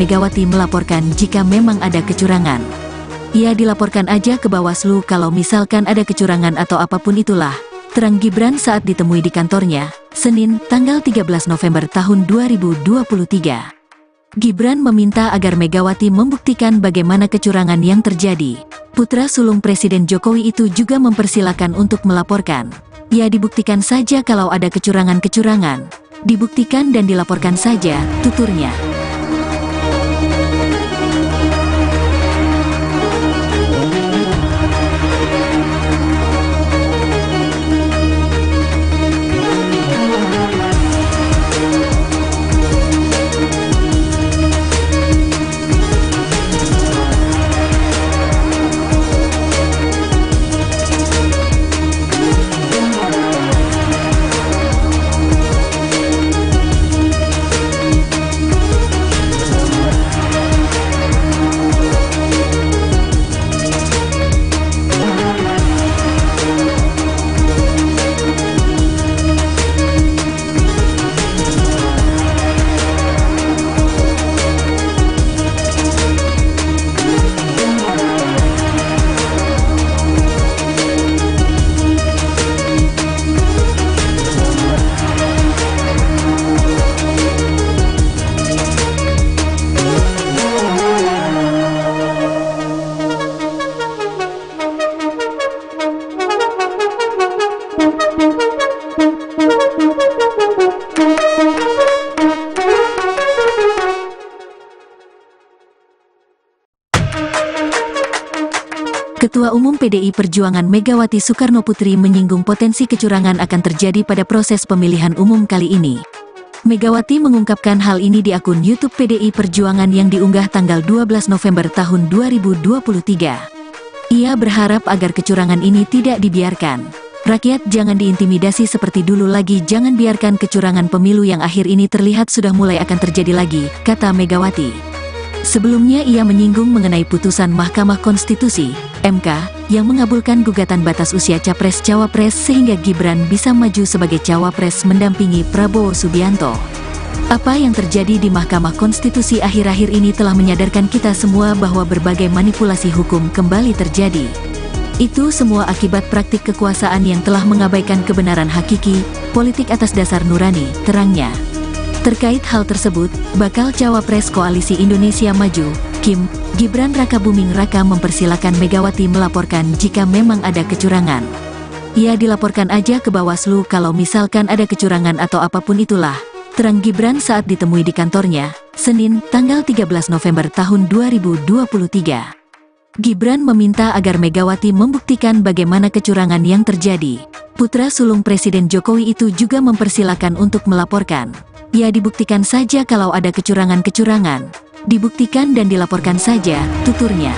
Megawati melaporkan jika memang ada kecurangan. Ia dilaporkan aja ke Bawaslu kalau misalkan ada kecurangan atau apapun itulah, terang Gibran saat ditemui di kantornya, Senin, tanggal 13 November tahun 2023. Gibran meminta agar Megawati membuktikan bagaimana kecurangan yang terjadi. Putra sulung Presiden Jokowi itu juga mempersilakan untuk melaporkan. Ya, dibuktikan saja kalau ada kecurangan-kecurangan. Dibuktikan dan dilaporkan saja, tuturnya. Ketua Umum PDI Perjuangan Megawati Soekarnoputri menyinggung potensi kecurangan akan terjadi pada proses pemilihan umum kali ini. Megawati mengungkapkan hal ini di akun YouTube PDI Perjuangan yang diunggah tanggal 12 November tahun 2023. Ia berharap agar kecurangan ini tidak dibiarkan. Rakyat jangan diintimidasi seperti dulu lagi, jangan biarkan kecurangan pemilu yang akhir ini terlihat sudah mulai akan terjadi lagi, kata Megawati. Sebelumnya ia menyinggung mengenai putusan Mahkamah Konstitusi, MK, yang mengabulkan gugatan batas usia Capres-Cawapres sehingga Gibran bisa maju sebagai Cawapres mendampingi Prabowo Subianto. Apa yang terjadi di Mahkamah Konstitusi akhir-akhir ini telah menyadarkan kita semua bahwa berbagai manipulasi hukum kembali terjadi. Itu semua akibat praktik kekuasaan yang telah mengabaikan kebenaran hakiki, politik atas dasar nurani, terangnya. Terkait hal tersebut, bakal Cawapres Koalisi Indonesia Maju, Kim, Gibran Rakabuming Raka mempersilakan Megawati melaporkan jika memang ada kecurangan. Ia dilaporkan aja ke Bawaslu kalau misalkan ada kecurangan atau apapun itulah, terang Gibran saat ditemui di kantornya, Senin, tanggal 13 November tahun 2023. Gibran meminta agar Megawati membuktikan bagaimana kecurangan yang terjadi. Putra sulung Presiden Jokowi itu juga mempersilakan untuk melaporkan. Ya, dibuktikan saja kalau ada kecurangan-kecurangan. Dibuktikan dan dilaporkan saja, tuturnya.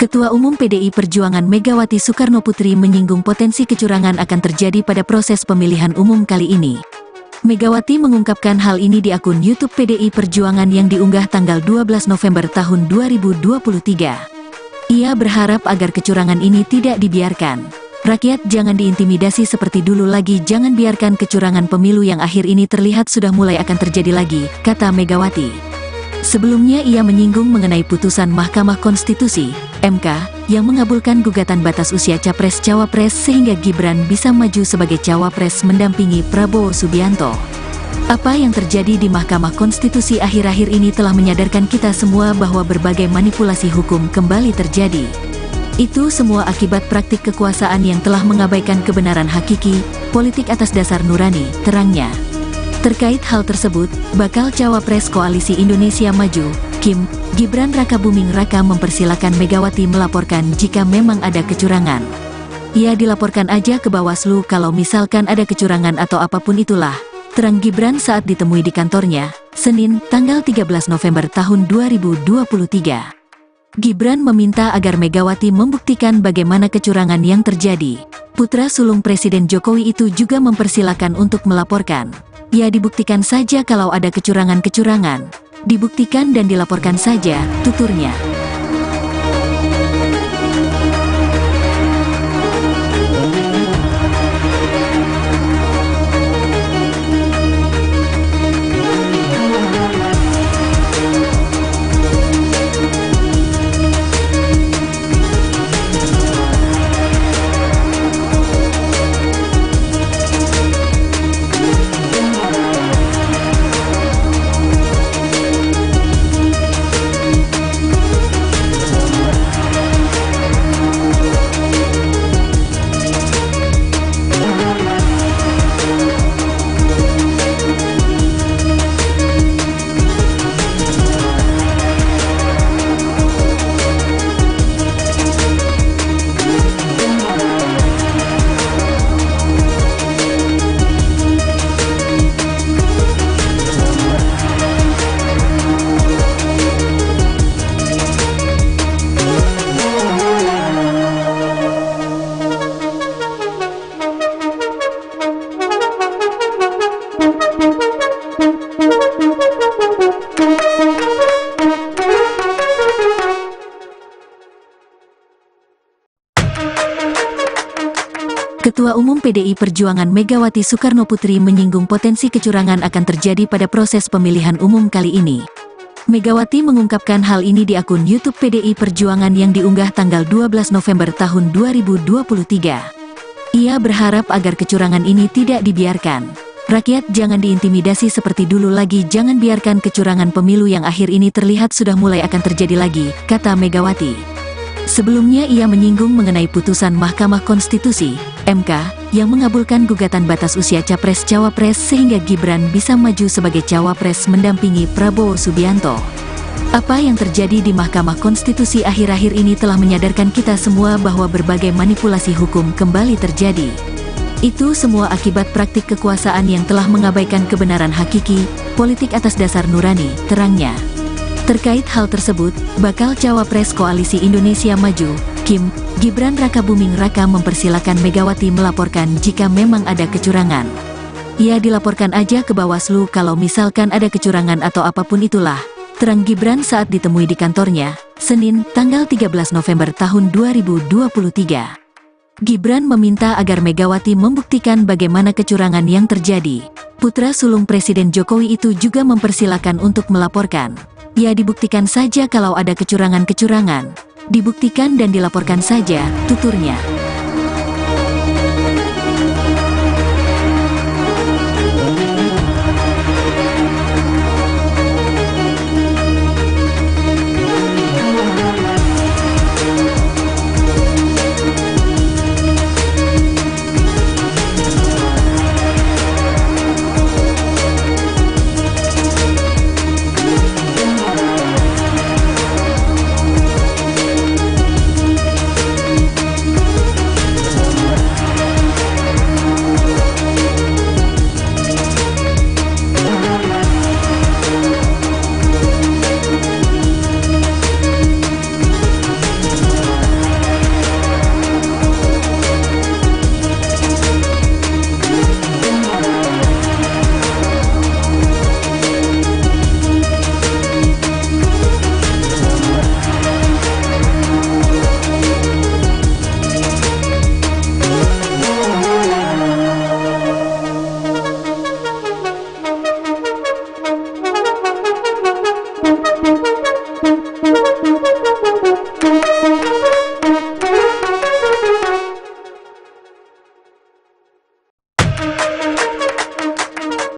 Ketua Umum PDI Perjuangan Megawati Soekarnoputri menyinggung potensi kecurangan akan terjadi pada proses pemilihan umum kali ini. Megawati mengungkapkan hal ini di akun YouTube PDI Perjuangan yang diunggah tanggal 12 November tahun 2023. Ia berharap agar kecurangan ini tidak dibiarkan. Rakyat jangan diintimidasi seperti dulu lagi, jangan biarkan kecurangan pemilu yang akhir ini terlihat sudah mulai akan terjadi lagi, kata Megawati. Sebelumnya ia menyinggung mengenai putusan Mahkamah Konstitusi, MK, yang mengabulkan gugatan batas usia Capres-Cawapres sehingga Gibran bisa maju sebagai Cawapres mendampingi Prabowo Subianto. Apa yang terjadi di Mahkamah Konstitusi akhir-akhir ini telah menyadarkan kita semua bahwa berbagai manipulasi hukum kembali terjadi. Itu semua akibat praktik kekuasaan yang telah mengabaikan kebenaran hakiki, politik atas dasar nurani, terangnya. Terkait hal tersebut, bakal Cawapres Koalisi Indonesia Maju, Kim, Gibran Rakabuming Raka mempersilakan Megawati melaporkan jika memang ada kecurangan. Ia dilaporkan aja ke Bawaslu kalau misalkan ada kecurangan atau apapun itulah, terang Gibran saat ditemui di kantornya, Senin, tanggal 13 November tahun 2023. Gibran meminta agar Megawati membuktikan bagaimana kecurangan yang terjadi. Putra sulung Presiden Jokowi itu juga mempersilakan untuk melaporkan. Ya, dibuktikan saja kalau ada kecurangan-kecurangan. Dibuktikan dan dilaporkan saja, tuturnya. Ketua Umum PDI Perjuangan Megawati Soekarnoputri menyinggung potensi kecurangan akan terjadi pada proses pemilihan umum kali ini. Megawati mengungkapkan hal ini di akun YouTube PDI Perjuangan yang diunggah tanggal 12 November tahun 2023. Ia berharap agar kecurangan ini tidak dibiarkan. Rakyat jangan diintimidasi seperti dulu lagi, jangan biarkan kecurangan pemilu yang akhir ini terlihat sudah mulai akan terjadi lagi, kata Megawati. Sebelumnya ia menyinggung mengenai putusan Mahkamah Konstitusi, MK, yang mengabulkan gugatan batas usia Capres-Cawapres sehingga Gibran bisa maju sebagai Cawapres mendampingi Prabowo Subianto. Apa yang terjadi di Mahkamah Konstitusi akhir-akhir ini telah menyadarkan kita semua bahwa berbagai manipulasi hukum kembali terjadi. Itu semua akibat praktik kekuasaan yang telah mengabaikan kebenaran hakiki, politik atas dasar nurani, terangnya. Terkait hal tersebut, bakal Cawapres Koalisi Indonesia Maju, Kim, Gibran Rakabuming Raka mempersilakan Megawati melaporkan jika memang ada kecurangan. Ia dilaporkan aja ke Bawaslu kalau misalkan ada kecurangan atau apapun itulah, terang Gibran saat ditemui di kantornya, Senin, tanggal 13 November tahun 2023. Gibran meminta agar Megawati membuktikan bagaimana kecurangan yang terjadi. Putra sulung Presiden Jokowi itu juga mempersilakan untuk melaporkan. Ya, dibuktikan saja kalau ada kecurangan-kecurangan. Dibuktikan dan dilaporkan saja, tuturnya.